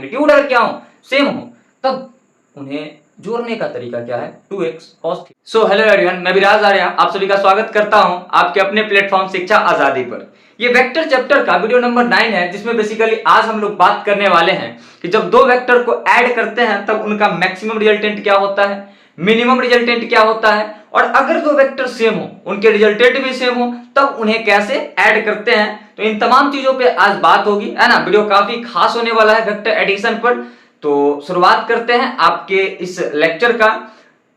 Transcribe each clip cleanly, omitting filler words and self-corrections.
Magnitude अगर क्या हो सेम हो तब उन्हें जोड़ने का तरीका क्या है 2x cos theta. So hello everyone, मैं विराज आर्या आप सभी का स्वागत करता हूं आपके अपने प्लेटफॉर्म शिक्षा आजादी पर। ये वेक्टर चैप्टर का वीडियो नंबर 9 है, जिसमें बेसिकली आज हम लोग बात करने वाले हैं कि जब दो वेक्टर को ऐड करते हैं तब उनका मैक्सिमम रिजल्टेंट क्या होता है, मिनिमम रिजल्टेंट क्या होता है, और अगर दो वेक्टर सेम हो, उनके रिजल्टेंट भी सेम हो, तब उन्हें कैसे ऐड करते हैं। तो इन तमाम चीजों पे आज बात होगी, है ना। वीडियो काफी खास होने वाला है वेक्टर एडिशन पर। तो शुरुआत करते हैं आपके इस लेक्चर का।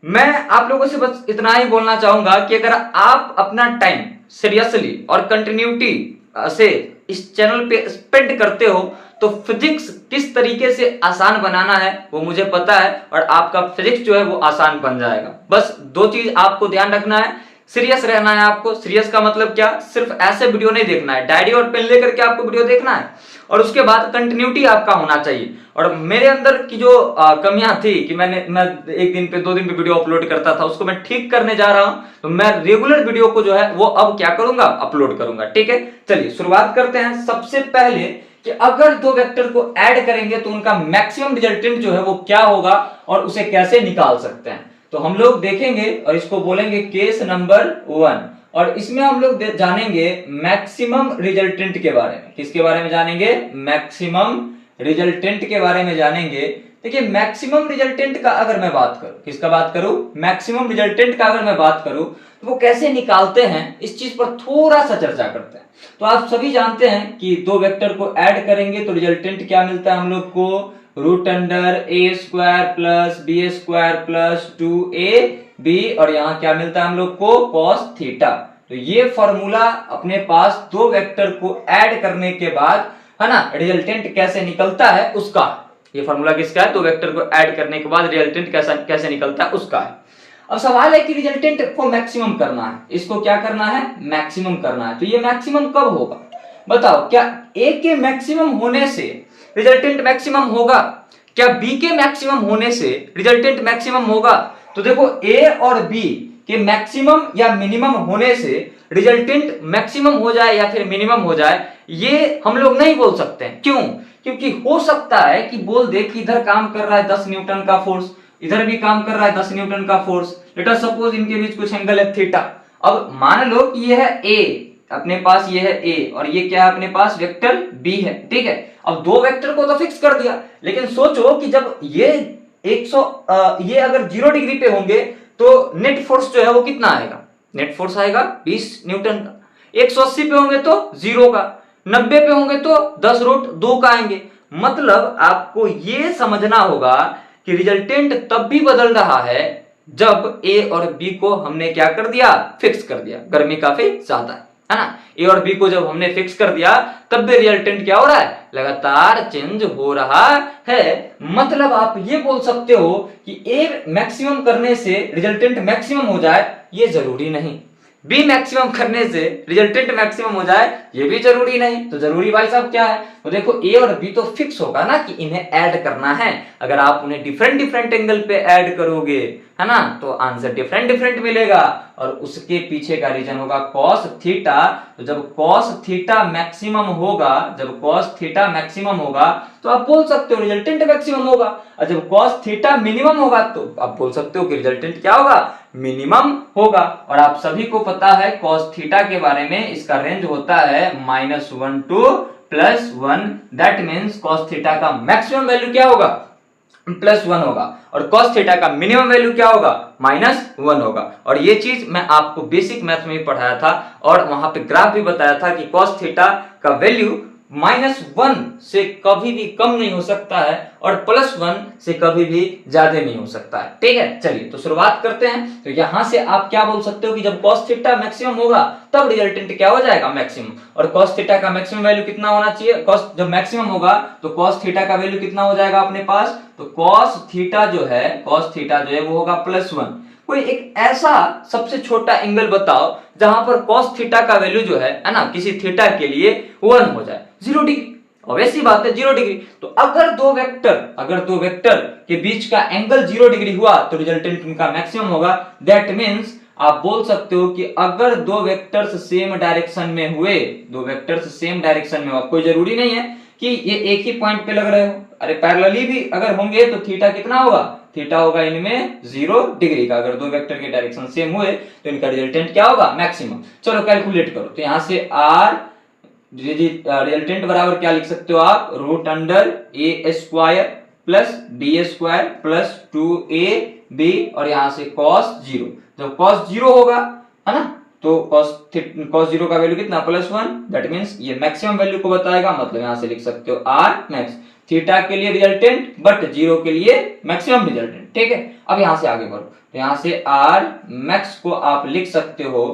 मैं आप लोगों से बस इतना ही बोलना चाहूंगा कि अगर आप अपना टाइम सीरियसली और कंटिन्यूटी से इस चैनल पे स्पेंड करते हो तो फिजिक्स किस तरीके से आसान बनाना है वो मुझे पता है, और आपका फिजिक्स जो है वो आसान बन जाएगा। बस दो चीज आपको ध्यान रखना है, सीरियस रहना है आपको। सीरियस का मतलब क्या, सिर्फ ऐसे वीडियो नहीं देखना है, डायरी और पेन लेकर के आपको वीडियो देखना है, और उसके बाद कंटिन्यूटी आपका होना चाहिए। और मेरे अंदर की जो कमियां थी कि मैं एक दिन पे 2 दिन पे वीडियो अपलोड करता था, उसको मैं ठीक करने जा रहा हूं। तो मैं रेगुलर वीडियो को जो है वो अब क्या करूंगा, अपलोड करूंगा। ठीक है, चलिए शुरुआत करते हैं। सबसे पहले कि अगर दो वेक्टर को ऐड करेंगे तो उनका मैक्सिमम रिजल्टेंट जो है वो क्या होगा और उसे कैसे निकाल सकते हैं, तो हम लोग देखेंगे और इसको बोलेंगे केस नंबर 1। और इसमें हम लोग जानेंगे मैक्सिमम रिजल्टेंट के बारे में। किसके बारे में जानेंगे, मैक्सिमम रिजल्टेंट के बारे में जानेंगे। देखिए मैक्सिमम रिजल्टेंट का अगर मैं बात करूं, किसका बात करूं, मैक्सिमम रिजल्टेंट का अगर मैं बात करूं तो वो कैसे निकालते हैं, इस चीज पर थोड़ा सा चर्चा करते हैं। तो आप सभी जानते हैं कि दो वेक्टर को ऐड करेंगे तो रिजल्टेंट क्या मिलता है हम लोग को, रूट अंडर ए square plus B square plus 2ab, और यहां क्या मिलता है हम लोग को, cos थीटा। तो ये फॉर्मूला अपने पास दो वेक्टर को ऐड करने के बाद, है ना, रिजल्टेंट कैसे निकलता है उसका, ये फॉर्मूला किसका है, दो वेक्टर को ऐड करने के बाद रिजल्टेंट कैसे निकलता है उसका है। अब सवाल है कि रिजल्टेंट को मैक्सिमम करना है, इसको क्या करना है, मैक्सिमम करना है। तो ये मैक्सिमम कब होगा बताओ, क्या ए के मैक्सिमम होने से रिजल्टेंट मैक्सिमम होगा, क्या बी के मैक्सिमम होने से रिजल्टेंट मैक्सिमम होगा। तो देखो ए और बी के मैक्सिमम या मिनिमम होने से रिजल्टेंट मैक्सिमम हो जाए या फिर मिनिमम हो जाए, ये हम लोग नहीं बोल सकते हैं। क्यों, क्योंकि हो सकता है कि बोल दे कि इधर काम कर रहा है 10 न्यूटन का फोर्स, इधर भी काम कर रहा है 10 न्यूटन का फोर्स, लेट अस सपोज इनके बीच कुछ एंगल है थीटा। अब मान लो कि ये है ए, अपने पास ये है ए, और ये क्या है अपने पास, वेक्टर बी है। ठीक है, अब दो वेक्टर को तो फिक्स कर दिया, लेकिन सोचो कि जब ये 100 ये अगर 0 डिग्री पे होंगे तो नेट फोर्स जो है वो कितना आएगा, नेट फोर्स आएगा 20 न्यूटन का। 180 पे होंगे तो 0 का, 90 पे होंगे तो 10 रूट 2 का आएंगे। मतलब आपको ये समझना होगा कि रिजल्टेंट तब भी बदल रहा है जब ए और बी को हमने क्या कर दिया, फिक्स कर दिया। गर्मी काफी ज्यादा है ना, ए और बी को जब हमने फिक्स कर दिया तब भी रिजल्टेंट क्या हो रहा है, लगातार चेंज हो रहा है। मतलब आप ये बोल सकते हो कि ए मैक्सिमम करने से रिजल्टेंट मैक्सिमम हो जाए, ये जरूरी नहीं। बी मैक्सिमम करने से रिजल्टेंट मैक्सिमम हो जाए, ये भी जरूरी नहीं। तो जरूरी भाई साहब क्या है, तो देखो ए और बी तो फिक्स होगा ना कि इन्हें ऐड करना है। अगर आप उन्हें डिफरेंट डिफरेंट एंगल पे ऐड करोगे, है ना, तो आंसर डिफरेंट डिफरेंट मिलेगा, और उसके पीछे का रीजन होगा cos थीटा। तो जब cos थीटा मैक्सिमम होगा, जब cos थीटा मैक्सिमम होगा तो आप बोल सकते हो रिजल्टेंट मैक्सिमम होगा, और जब cos थीटा मिनिमम होगा तो आप बोल सकते हो कि रिजल्टेंट क्या होगा, मिनिमम होगा। और आप सभी को पता है cos थीटा के बारे में, इसका रेंज होता है -1 to +1, that means cos theta का मैक्सिमम वैल्यू क्या होगा, +1 होगा, और cos थीटा का मिनिमम वैल्यू क्या होगा, -1 होगा। और ये चीज मैं आपको बेसिक मैथ में भी पढ़ाया था, और वहां पे ग्राफ भी बताया था कि cos थीटा का वैल्यू -1 से कभी भी कम नहीं हो सकता है, और +1 से कभी भी ज्यादा नहीं हो सकता है। ठीक है, चलिए तो शुरुआत करते हैं। तो यहां से आप क्या बोल सकते हो कि जब cos थीटा मैक्सिमम होगा तब रिजल्टेंट क्या हो जाएगा, मैक्सिमम। और cos थीटा का मैक्सिमम वैल्यू कितना होना चाहिए, cos जब मैक्सिमम होगा तो cos थीटा का वैल्यू कितना हो जाएगा अपने पास, तो cos थीटा जो है वो होगा +1। कोई एक ऐसा सबसे छोटा एंगल बताओ जहां पर cos थीटा का वैल्यू जो है ना, किसी थीटा के लिए 1 हो जाए, 0 डिग्री। ऑब्वियस बात है 0 डिग्री। तो अगर दो वेक्टर के बीच का एंगल 0 डिग्री हुआ तो रिजल्टेंट उनका मैक्सिमम होगा। दैट मीन्स आप बोल सकते हो कि अगर दो वेक्टर्स सेम डायरेक्शन में हुए, कोई जरूरी नहीं है कि ये एक ही पॉइंट पे लग रहे हो। अरे पैरेलली भी अगर होंगे तो थीटा कितना होगा, थीटा होगा इनमें 0 डिग्री का। अगर दो वेक्टर के डायरेक्शन सेम हुए तो इनका रिजल्टेंट क्या होगा, मैक्सिमम। चलो कैलकुलेट करो, तो यहां से आर रिजल्टेंट बराबर क्या लिख सकते हो आप, रूट अंडर ए square plus B square plus 2ab और यहां से cos 0। जब cos 0 होगा है ना, तो cos 0 का वैल्यू कितना, +1। दैट मींस ये मैक्सिमम वैल्यू को बताएगा, मतलब यहां से लिख सकते हो आर मैक्स, थीटा के लिए रिजल्टेंट बट 0 के लिए मैक्सिमम रिजल्टेंट। ठीक है, अब यहां से आगे बढ़ो, तो यहां से आर मैक्स को आप लिख सकते हो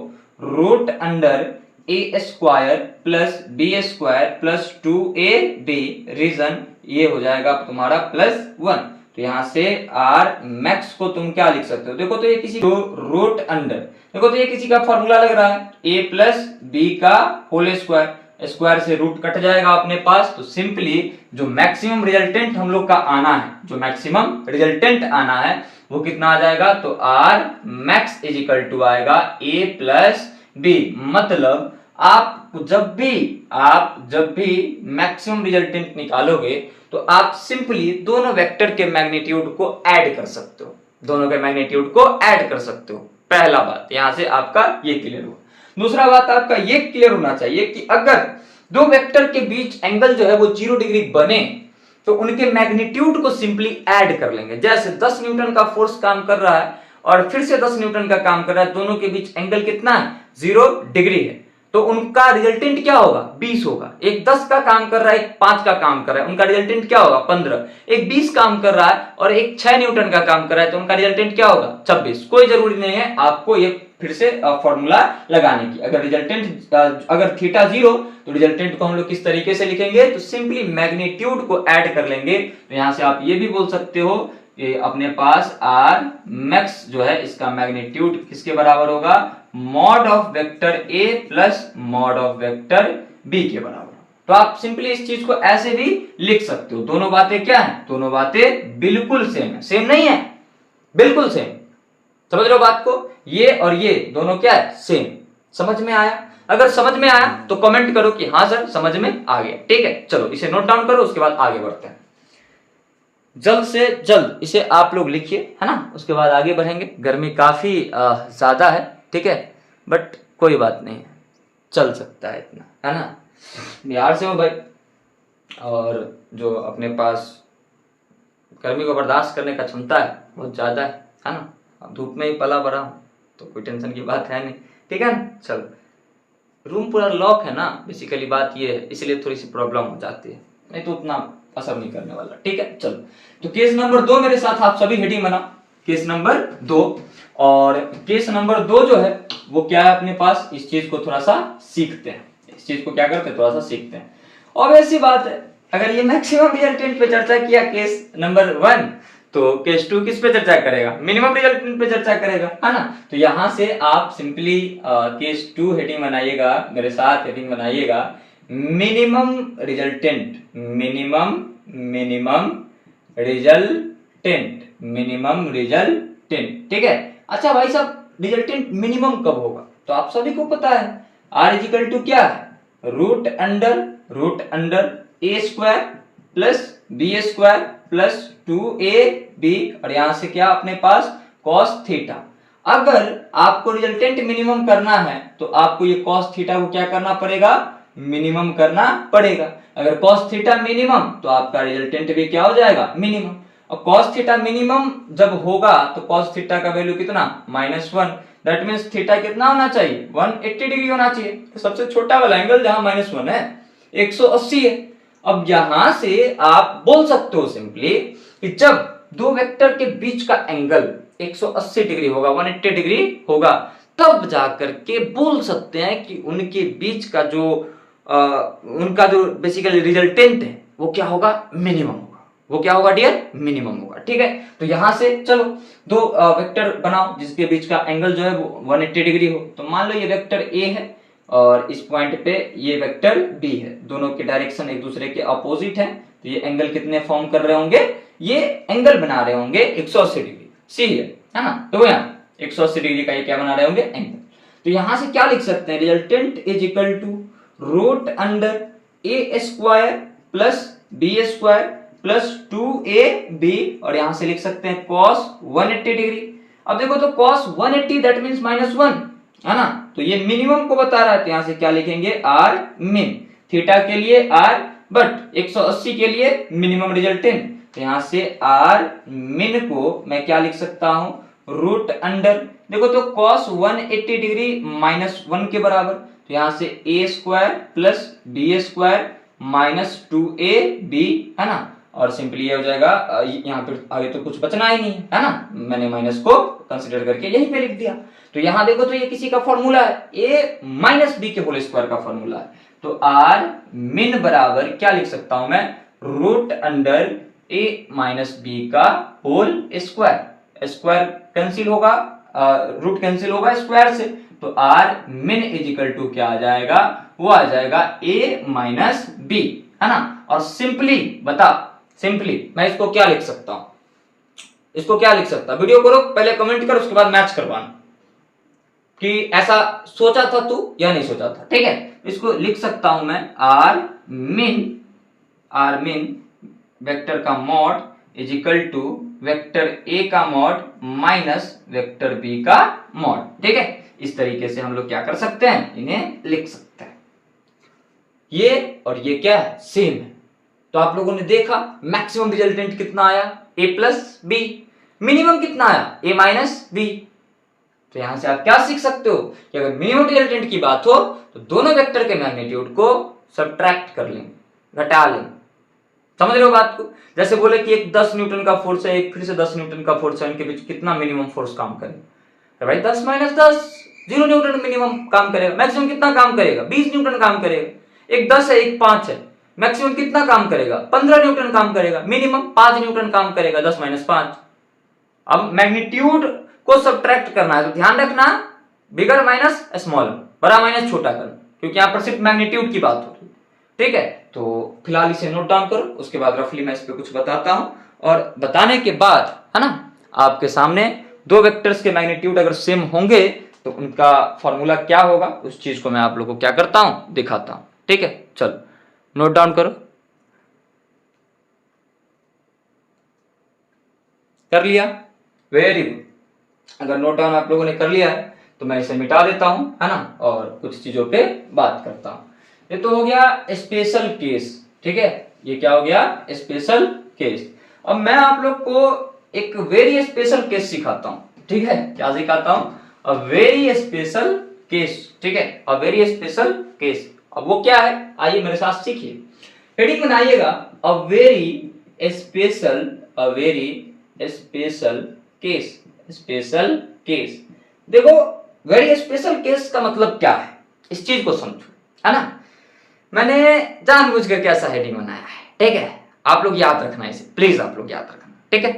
रूट अंडर ए square plus B square plus 2ab, reason ये हो जाएगा तुम्हारा +1। तो यहां से आर मैक्स को तुम क्या लिख सकते हो, देखो तो ये किसी तो रूट अंडर, देखो तो ये किसी का फॉर्मूला लग रहा है, a प्लस बी का होल स्क्वायर, स्क्वायर से रूट कट जाएगा अपने पास। तो सिंपली जो मैक्सिमम रिजल्टेंट हम लोग का आना है, जो मैक्सिमम रिजल्टेंट आना है वो कितना आ जाएगा, तो r max is equal to आएगा a प्लस बी। मतलब आप जब भी मैक्सिमम रिजल्टेंट निकालोगे तो आप सिंपली दोनों वेक्टर के मैग्नीट्यूड को ऐड कर सकते हो, दोनों के मैग्नीट्यूड को ऐड कर सकते हो। पहला बात यहां से आपका ये क्लियर हुआ। दूसरा बात आपका ये क्लियर होना चाहिए कि अगर दो वेक्टर के बीच एंगल जो है वो 0 डिग्री बने तो उनके मैग्नीट्यूड को सिंपली ऐड कर लेंगे। जैसे 10 न्यूटन का फोर्स काम कर रहा है और फिर से 10 न्यूटन का काम कर रहा है, दोनों के बीच एंगल कितना है, 0 डिग्री है, तो उनका रिजल्टेंट क्या होगा, 20 होगा। एक 10 का काम कर रहा है, एक 5 का काम कर रहा है, उनका रिजल्टेंट क्या होगा, 15। एक 20 काम कर रहा है और एक 6 न्यूटन का काम कर रहा है, तो उनका रिजल्टेंट क्या होगा, 26। कोई जरूरी नहीं है आपको ये फिर से फॉर्मूला लगाने की। अगर रिजल्टेंट अगर थीटा 0 तो रिजल्टेंट को हम लोग किस तरीके से लिखेंगे, तो सिंपली मैग्नीट्यूड को ऐड कर लेंगे। तो यहां से आप ये भी बोल सकते हो कि अपने पास आर मैक्स जो है इसका मैग्नीट्यूड किसके बराबर होगा, mod of vector a plus mod of vector b के बराबर। तो आप सिंपली इस चीज को ऐसे भी लिख सकते हो। दोनों बातें क्या है, दोनों बातें बिल्कुल सेम है, सेम नहीं है, बिल्कुल सेम। समझ रहे हो बात को, ये और ये दोनों क्या है, सेम। समझ में आया? अगर समझ में आया तो कमेंट करो कि हाँ सर समझ में आ गया। ठीक है, चलो इसे नोट डाउन करो, उसके बाद आगे बढ़ते हैं। जल्द से जल्द इसे आप लोग लिखिए, है ना, उसके बाद आगे बढ़ेंगे। गर्मी काफी ज्यादा है, ठीक है, बट कोई बात नहीं है, चल सकता है इतना, है ना। बिहार से हूँ भाई, और जो अपने पास गर्मी को बर्दाश्त करने का क्षमता है बहुत ज्यादा है ना। अब धूप में ही पला बड़ा हूँ तो कोई टेंशन की बात है नहीं, ठीक है ना। चलो, रूम पूरा लॉक है ना, बेसिकली बात ये है, इसलिए थोड़ी सी प्रॉब्लम हो जाती है, नहीं तो उतना असर नहीं करने वाला। ठीक है, चलो तो केस नंबर 2 मेरे साथ आप सभी हेडिंग बनाओ, केस नंबर 2। और केस नंबर 2 जो है वो क्या है, अपने पास इस चीज को थोड़ा सा सीखते हैं, इस चीज को क्या करते हैं, थोड़ा सा सीखते हैं। और ऐसी बात है, अगर ये मैक्सिमम रिजल्टेंट पे चर्चा किया केस नंबर 1, तो केस 2 किस पे चर्चा करेगा, मिनिमम रिजल्टेंट पे चर्चा करेगा, है ना। तो यहां से आप सिंपली केस 2 हेडिंग बनाइएगा, मेरे साथ हेडिंग बनाइएगा, minimum resultant, minimum resultant, minimum resultant. ठीक है, अच्छा भाई साहब रिजल्टेंट मिनिमम कब होगा, तो आप सभी को पता है आर इज इक्वल टू क्या है, रूट अंडर ए square plus B square plus 2ab, और यहां से क्या अपने पास cos थीटा। अगर आपको रिजल्टेंट मिनिमम करना है तो आपको ये cos थीटा को क्या करना पड़ेगा, मिनिमम करना पड़ेगा। अगर cos थीटा मिनिमम तो आपका रिजल्टेंट भी क्या हो जाएगा, मिनिमम। और cos थीटा मिनिमम जब होगा तो cos थीटा का वैल्यू कितना, -1। दैट मींस थीटा कितना होना चाहिए, 180 डिग्री होना चाहिए। तो सबसे छोटा वाला एंगल जहां -1 है 180 है। अब यहां से आप बोल सकते हो सिंपली कि जब दो वेक्टर के बीच का एंगल 180 डिग्री होगा, 180 डिग्री होगा, तब जाकर के बोल सकते हैं कि उनके बीच का जो उनका जो बेसिकली रिजल्टेंट है वो क्या होगा, मिनिमम होगा। वो क्या होगा डियर, मिनिमम होगा। ठीक है, तो यहां से चलो दो वेक्टर बनाओ जिसके बीच का एंगल जो है वो 180 डिग्री हो। तो मान लो ये वेक्टर ए है और इस पॉइंट पे ये वेक्टर बी है, दोनों के डायरेक्शन एक दूसरे के अपोजिट है। तो ये एंगल कितने फॉर्म कर रहे होंगे, ये एंगल बना रहे होंगे 180 डिग्री, सी है ना। तो यहाँ 180 डिग्री का ये क्या बना रहे होंगे, एंगल। तो यहां से क्या लिख सकते हैं, resultant is equal to root under A square plus B square plus 2ab और यहां से लिख सकते हैं cos 180 डिग्री। अब देखो तो cos 180 दैट मींस -1 है ना, तो ये मिनिमम को बता रहा है, तो यहां से क्या लिखेंगे r min, थीटा के लिए r बट 180 के लिए मिनिमम रिजल्टेंट, तो यहां से r min को मैं क्या लिख सकता हूं, रूट अंडर, देखो तो cos 180 डिग्री -1 के बराबर, तो यहां से a square plus b square minus 2ab है ना, और सिंपली ये हो जाएगा, यहाँ पे आगे तो कुछ बचना ही नहीं है ना, मैंने माइनस को कंसीडर करके यहीं पे लिख दिया। तो यहाँ देखो तो ये किसी का फॉर्मूला है, a माइनस बी के होल स्क्वायर का फॉर्मूला है, तो r min बराबर क्या लिख सकता हूं मैं, root under a minus b का होल स्क्वायर, स्क्वायर कैंसिल होगा, रूट कैंसिल होगा स्क्वायर से, तो r min इजिकल टू क्या आ जाएगा, वो आ जाएगा a माइनस बी है ना। और सिंपली बता, सिंपली मैं इसको क्या लिख सकता हूं, इसको क्या लिख सकता, वीडियो करो पहले कमेंट कर, उसके बाद मैच करवाना कि ऐसा सोचा था तू या नहीं सोचा था, ठीक है। इसको लिख सकता हूं मैं r min वेक्टर का mod equal to vector a का मॉड माइनस वेक्टर b का मॉड, ठीक है। इस तरीके से हम लोग क्या कर सकते हैं, इन्हें लिख सकते हैं। ये और ये क्या है, सेम है, तो आप लोगों ने देखा मैक्सिमम रिजल्टेंट कितना आया, a प्लस बी, मिनिमम कितना आया, a माइनस बी। तो यहां से आप क्या सीख सकते हो कि अगर मिनिमम रिजल्टेंट की बात हो तो दोनों वेक्टर के मैग्नीट्यूड को सब्ट्रैक्ट कर लेंगे, घटा लेंगे, समझ रहे हो बात को। जैसे बोले कि एक 10 न्यूटन का फोर्स है, एक फिर से 10 न्यूटन का फोर्स है, इनके बीच कितना मिनिमम फोर्स काम करेगा, तो भाई 10 माइनस 10 0 न्यूटन मिनिमम काम करेगा। मैक्सिमम कितना काम करेगा, 20 न्यूटन काम करेगा। एक 10 है एक 5 है, मैक्सिमम कितना काम करेगा, 15 न्यूटन काम करेगा, मिनिमम 5 न्यूटन काम करेगा, 10 माइनस 5। अब मैग्नीट्यूड को सब्ट्रैक्ट करना है तो ध्यान रखना, बिगर माइनस स्मॉल, बड़ा माइनस छोटा करना, क्योंकि यहां पर सिर्फ मैग्नीट्यूड की बात हो रही है, ठीक है। तो फिलहाल इसे नोट डाउन करो, उसके बाद रफली मैं इस पे कुछ बताता हूं, और बताने के बाद है ना आपके सामने दो वेक्टर्स के मैग्नीट्यूड अगर सेम होंगे तो उनका फॉर्मूला क्या होगा, उस चीज को मैं आप लोगों को क्या करता हूं, दिखाता हूं, ठीक है। चलो नोट डाउन करो, कर लिया, वेरी गुड। अगर नोट डाउन आप लोगों ने कर लिया है तो मैं इसे मिटा देता हूं है ना, और कुछ चीजों पे बात करता हूं। ये तो हो गया स्पेशल केस, ठीक है, ये क्या हो गया, स्पेशल केस। अब मैं आप लोग को एक वेरी स्पेशल केस सिखाता हूं, ठीक है। क्या सिखाता हूं, अ वेरी स्पेशल केस, ठीक है, अ वेरी स्पेशल केस। अब वो क्या है, आइए मेरे साथ सीखिए, हेडिंग बनाइएगा, a very special, a very special case, special case. देखो वेरी स्पेशल केस का मतलब क्या है, इस चीज को समझो, है ना। मैंने जानबूझकर कैसा हेडिंग बनाया है, ठीक है, आप लोग याद रखना इसे, प्लीज आप लोग याद रखना, ठीक है।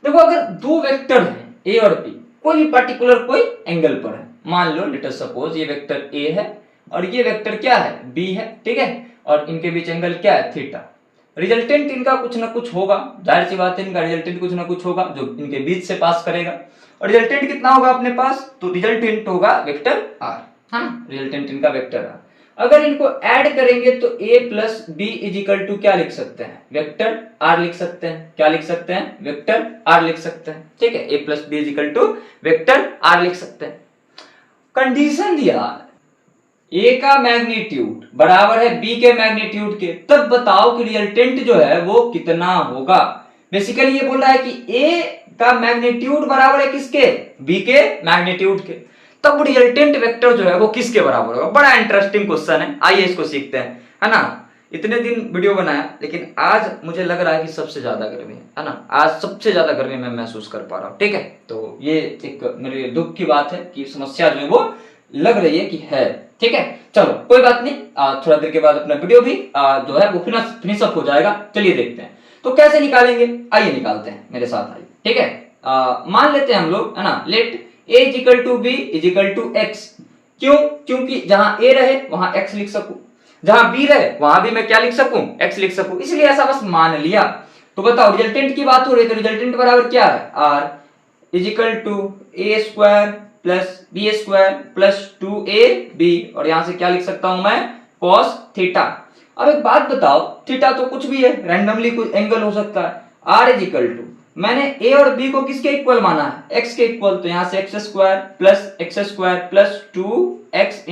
देखो अगर दो वेक्टर हैं ए और बी, कोई भी पर्टिकुलर कोई एंगल पर है, मान लो लेट अस सपोज ये वेक्टर ए है और ये वेक्टर क्या है, बी है, ठीक है, और इनके बीच एंगल क्या है, थीटा। रिजल्टेंट इनका कुछ ना कुछ होगा, जाहिर सी बात है, इनका रिजल्टेंट कुछ ना कुछ होगा जो इनके बीच से पास करेगा, और रिजल्टेंट कितना होगा अपने पास, तो रिजल्टेंट होगा वेक्टर आर, हाँ, रिजल्टेंट इनका वेक्टर आर। अगर इनको ऐड करेंगे तो a plus b equal to क्या लिख सकते हैं, वेक्टर आर लिख सकते हैं, क्या लिख सकते हैं, वेक्टर आर लिख सकते हैं, ठीक है, a plus b equal to vector r लिख सकते हैं। कंडीशन दिया a का मैग्नीट्यूड बराबर है b के मैग्नीट्यूड के, तब बताओ कि रिजल्टेंट जो है वो कितना होगा। बेसिकली ये बोल रहा है कि a का मैग्नीट्यूड बराबर है किसके, b के मैग्नीट्यूड के, तब रिजल्टेंट वेक्टर जो है वो किसके बराबर होगा। बड़ा इंटरेस्टिंग क्वेश्चन है, आइए इसको सीखते हैं, है ना। इतने दिन वीडियो बनाया लेकिन आज मुझे लग रहा है कि सबसे ज्यादा गर्मी है ना, आज सबसे ज्यादा गर्मी मैं महसूस कर पा रहा हूँ, ठीक है। तो ये एक मेरे दुख की बात है कि समस्या जो है वो लग रही है कि है, ठीक है। चलो कोई बात नहीं, थोड़ा देर के बाद अपना वीडियो भी जो है वो फिनिश अप हो जाएगा। चलिए देखते हैं तो कैसे निकालेंगे, आइए निकालते हैं, मेरे साथ आइए, ठीक है। मान लेते हैं हम लोग, है ना, let a equal to b equal to x। क्यों, क्योंकि जहां a रहे वहां x लिख सकूं, जहां b रहे वहां भी मैं क्या लिख सकूं, x लिख सकूं, इसलिए ऐसा बस मान लिया। तो बताओ रिजल्टेंट की बात हो रही है तो रिजल्टेंट बराबर क्या है, r equal to a square plus b square plus 2ab, और यहां से क्या लिख सकता हूं मैं, cos थीटा। अब एक बात बताओ, थीटा तो कुछ भी है, रैंडमली कुछ एंगल हो सकता है। आर इज इक्वल टू, मैंने ए और बी को किसके इक्वल माना है, एक्स के इक्वल, तो यहां से x square plus 2x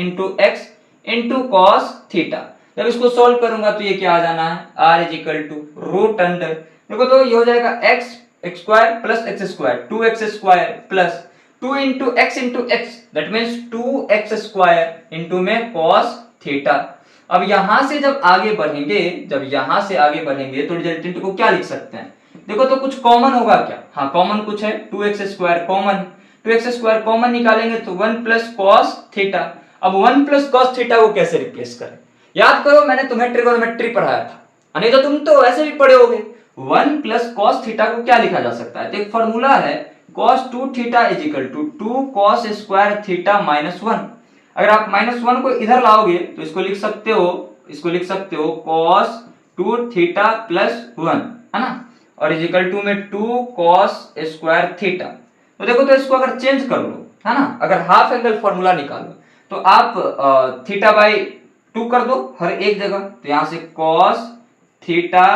into cos theta. जब इसको सॉल्व करूंगा तो ये क्या आ जाना है, r is equal to root under, देखो तो ये हो जाएगा x square plus x square, 2x square plus 2 into x that means 2x square into में कॉस थीटा। अब यहां से जब आगे बढ़ेंगे तो रिजल्टेंट को क्या लिख सकते हैं, देखो तो कुछ कॉमन होगा क्या, हाँ कॉमन कुछ है, 2x square common, 2x square common निकालेंगे तो 1 प्लस कॉस थीटा। अब 1 प्लस कॉस थीटा को कैसे रिप्लेस करें, याद करो मैंने तुम्हें ट्रिगोनोमेट्री पढ़ाया था, नहीं तो तुम तो ऐसे भी पढ़े होगे। 1 प्लस कॉस थीटा को क्या लिखा जा सकता है, तो एक फॉर्मूला है cos 2 theta is equal to 2 cos square theta minus 1। अगर आप माइनस 1 को इधर लाओगे तो इसको लिख सकते हो cos 2 थीटा प्लस 1, है ना, और इज इक्वल टू में 2 cos स्क्वायर थीटा। तो देखो तो इसको अगर चेंज कर लो, है ना, अगर हाफ एंगल फॉर्मूला निकालो तो आप थीटा बाई 2 कर दो हर एक जगह, तो यहां से cos थीटा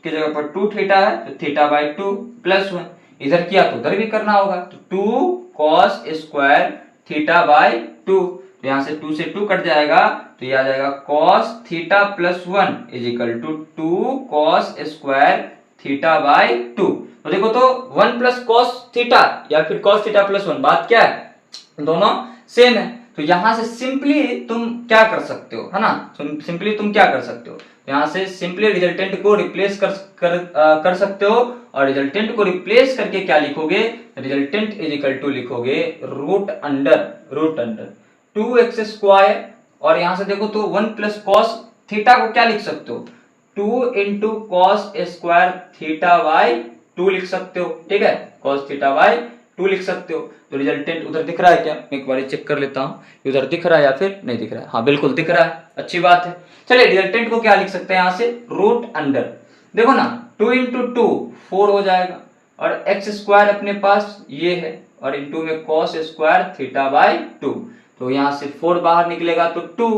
की जगह पर 2 थीटा है तो थीटा बाई 2 प्लस 1, इधर किया तो उधर भी करना होगा, तो 2 cos स्क्वायर थीटा बाई 2, तो यहां से 2 से 2 कट जाएगा तो ये आ जाएगा cos theta plus 1 is equal to 2 cos square theta by 2। तो देखो तो 1 प्लस cos थीटा या फिर cos थीटा प्लस 1, बात क्या है, दोनों सेम है। तो यहां से सिंपली तुम क्या कर सकते हो, है ना, सिंपली तुम क्या कर सकते हो, यहां से सिंपली रिजल्टेंट को रिप्लेस कर सकते हो, और रिजल्टेंट को रिप्लेस करके क्या लिखोगे, रिजल्टेंट इज इक्वल टू लिखोगे रूट अंडर 2x स्क्वायर, और यहां से देखो तो 1 प्लस कॉस थीटा को क्या लिख सकते हो, 2 into cos square theta by 2 लिख सकते हो, ठीक है, कॉस थीटा बाई 2 लिख सकते हो। तो रिजल्टेंट उधर दिख रहा है क्या, मैं एक बार चेक कर लेता हूं उधर दिख रहा है या फिर नहीं दिख रहा है, हाँ बिल्कुल दिख रहा है, अच्छी बात है। चलिए रिजल्टेंट को क्या लिख सकते हैं, यहां से रूट अंडर, देखो ना 2 इंटू 2 4 हो जाएगा, और एक्स स्क्वायर अपने पास ये है, और इंटू में कॉस स्क्वायर थीटा बाई 2, तो यहां से 4 बाहर निकलेगा तो 2,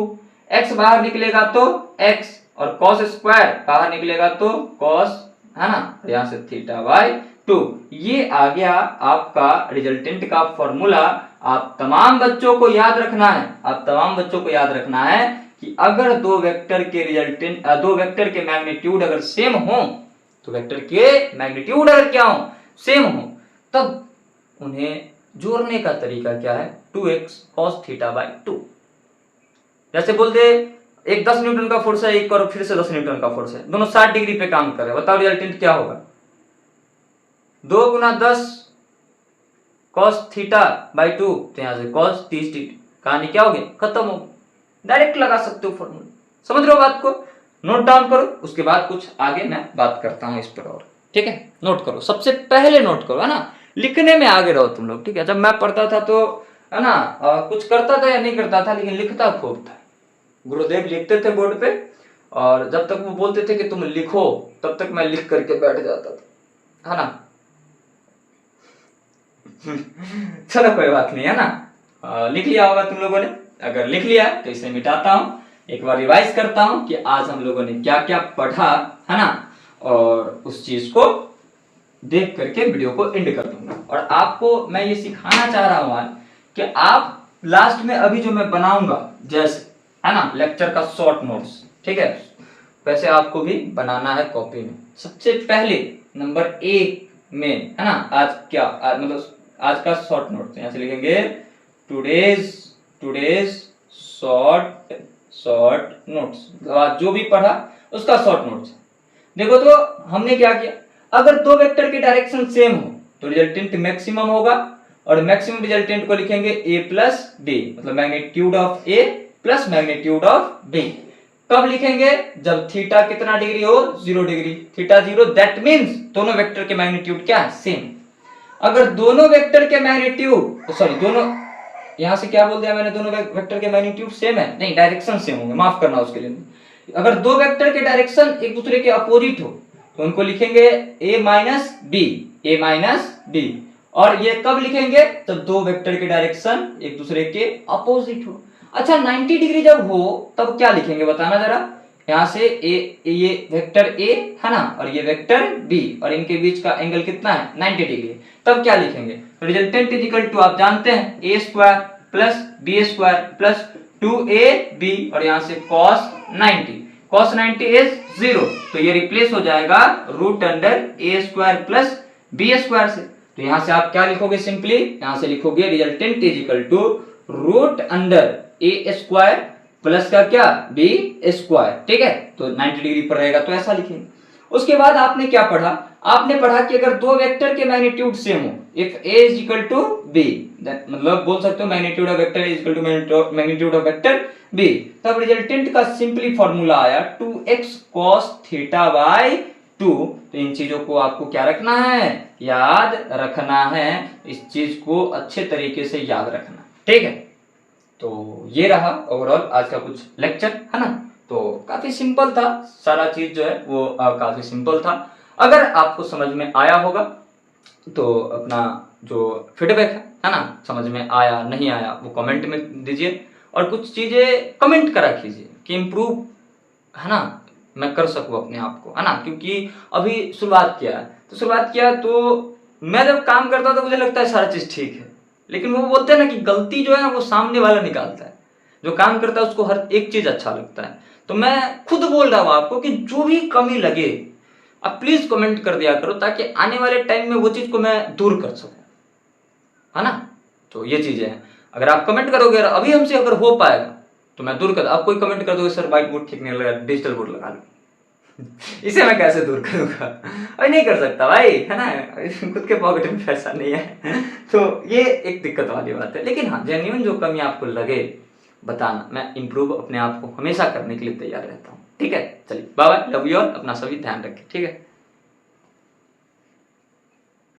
एक्स बाहर निकलेगा तो x, और कॉस स्क्वायर बाहर निकलेगा तो कॉस, है ना, यहां से थीटा बाई 2। ये आ गया आपका रिजल्टेंट का फॉर्मूला। आप तमाम बच्चों को याद रखना है कि अगर दो वेक्टर के मैग्नीट्यूड अगर सेम हो, तो वेक्टर के मैग्नीट्यूड अगर क्या हो, सेम हो, तब उन्हें जोड़ने का तरीका क्या है, 2x cos थीटा बाई 2। जैसे बोल दे एक 10 न्यूटन का फोर्स है, एक और फिर से 10 न्यूटन का फोर्स है, दोनों 60 डिग्री पे काम कर रहे हैं, बताओ रिजल्टेंट क्या होगा, 2 गुना 10 cos थीटा बाई 2, तो यहां से cos 30 डिग्री, कहानी क्या हो गई, खत्म हो, डायरेक्ट लगा सकते हो फॉर्मूला। समझ रहे हो बात को, नोट डाउन करो, उसके बाद कुछ आगे मैं बात करता हूं इस पर, और ठीक है, नोट करो, सबसे पहले नोट करो, है ना, लिखने में आगे रहो तुम लोग, ठीक है। जब मैं पढ़ता था तो, है ना, कुछ करता था या नहीं करता था, लेकिन लिखता खूब था, गुरुदेव लिखते थे बोर्ड पे, और जब तक वो बोलते थे कि तुम लिखो, तब तक मैं लिख करके बैठ जाता था, है ना। चलो कोई बात नहीं, है ना, लिख लिया होगा तुम लोगों ने, अगर लिख लिया तो इसे मिटाता हूं, एक बार रिवाइज करता हूं कि आज हम लोगों ने क्या क्या पढ़ा, है ना, और उस चीज को देख करके वीडियो को एंड कर दूंगा। और आपको मैं ये सिखाना चाह रहा हूं आज कि आप लास्ट में अभी जो मैं बनाऊंगा, जैसे, है ना, लेक्चर का शॉर्ट नोट्स, ठीक है, वैसे आपको भी बनाना है कॉपी में। सबसे पहले नंबर 1 में, है ना, आज क्या, मतलब आज का शॉर्ट नोट्स, यहां से लिखेंगे टुडेज शॉर्ट नोट्स, जो भी पढ़ा उसका शॉर्ट नोट्स। देखो तो हमने क्या किया, अगर दो वेक्टर के डायरेक्शन सेम हो तो रिजल्टेंट मैक्सिमम होगा, और मैक्सिमम रिजल्टेंट को लिखेंगे a प्लस b, मतलब magnitude of a plus magnitude of b। कब लिखेंगे, जब थीटा कितना डिग्री हो, 0 डिग्री, थीटा 0, दैट मीन्स दोनों वेक्टर के मैग्नीट्यूड क्या है, सेम। अगर दोनों वेक्टर के मैग्नीट्यूड, सॉरी दोनों, यहां से क्या बोल दिया मैंने, दोनों वेक्टर के मैग्नीट्यूड सेम है, नहीं डायरेक्शन सेम होंगे, माफ करना उसके लिए। अगर दो वेक्टर के डायरेक्शन एक दूसरे के अपोजिट हो तो उनको लिखेंगे a माइनस बी, और ये कब लिखेंगे, तो दो वेक्टर के डायरेक्शन एक दूसरे के अपोजिट हो। अच्छा 90 डिग्री जब हो तब क्या लिखेंगे, बताना जरा, यहाँ से ये वेक्टर ए है ना, और ये वेक्टर बी, और इनके बीच का एंगल कितना है 90 डिग्री है। तब क्या लिखेंगे, तो रिजल्टेंट इज इक्वल टू आप जानते हैं A square plus B square plus 2ab, और यहाँ से cos 90 इज 0, तो ये रिप्लेस हो जाएगा रूट अंडर ए स्क्वायर प्लस बी स्क्वायर से। तो यहाँ से आप क्या लिखोगे, सिंपली यहाँ से लिखोगे resultant is equal to root under A square plus का क्या बी स्क्वायर, ठीक है। तो 90 डिग्री पर रहेगा तो ऐसा लिखेंगे। उसके बाद आपने क्या पढ़ा, आपने पढ़ा कि अगर दो वेक्टर के मैग्नीट्यूड सेम हो, if a is equal to b, मतलब बोल सकते हो magnitude of vector is equal to magnitude of vector b, तब रिजल्टेंट का सिंपली फॉर्मूला आया 2x cos थीटा बाय 2। तो इन चीजों को आपको क्या रखना है, याद रखना है, इस चीज को अच्छे तरीके से याद रखना, ठीक है। तो ये रहा ओवरऑल आज का कुछ लेक्चर, है ना। तो काफी सिंपल था, सारा चीज जो है वो काफी सिंपल था। अगर आपको समझ में आया होगा तो अपना जो फीडबैक है ना, समझ में आया नहीं आया वो कमेंट में दीजिए, और कुछ चीजें कमेंट करा कीजिए कि इम्प्रूव है ना मैं कर सकूं अपने आप को, है ना। क्योंकि अभी शुरुआत किया तो मैं जब काम करता तो मुझे लगता है सारा चीज ठीक है, लेकिन वो बोलते हैं ना कि गलती जो है ना वो सामने वाला निकालता है, जो काम करता है उसको हर एक चीज अच्छा लगता है। तो मैं खुद बोल रहा हूँ आपको कि जो भी कमी लगे आप प्लीज कमेंट कर दिया करो, ताकि आने वाले टाइम में वो चीज को मैं दूर कर सकूं, है ना। तो ये चीजें हैं, अगर आप कमेंट करोगे अभी हमसे अगर हो पाएगा तो मैं दूर कर, आप कोई कमेंट कर दोगे सर व्हाइट बोर्ड ठीक नहीं लगा, डिजिटल बोर्ड लगा लो इसे मैं कैसे दूर करूंगा, अभी नहीं कर सकता भाई, है ना, खुद के पॉकेट में पैसा नहीं है तो ये एक दिक्कत वाली बात है। लेकिन हाँ, जेन्युइन जो कमी आपको लगे बताना, मैं इंप्रूव अपने आप को हमेशा करने के लिए तैयार रहता हूँ, ठीक है। चलिए bye bye, love you all, अपना सभी ध्यान रखें, ठीक है।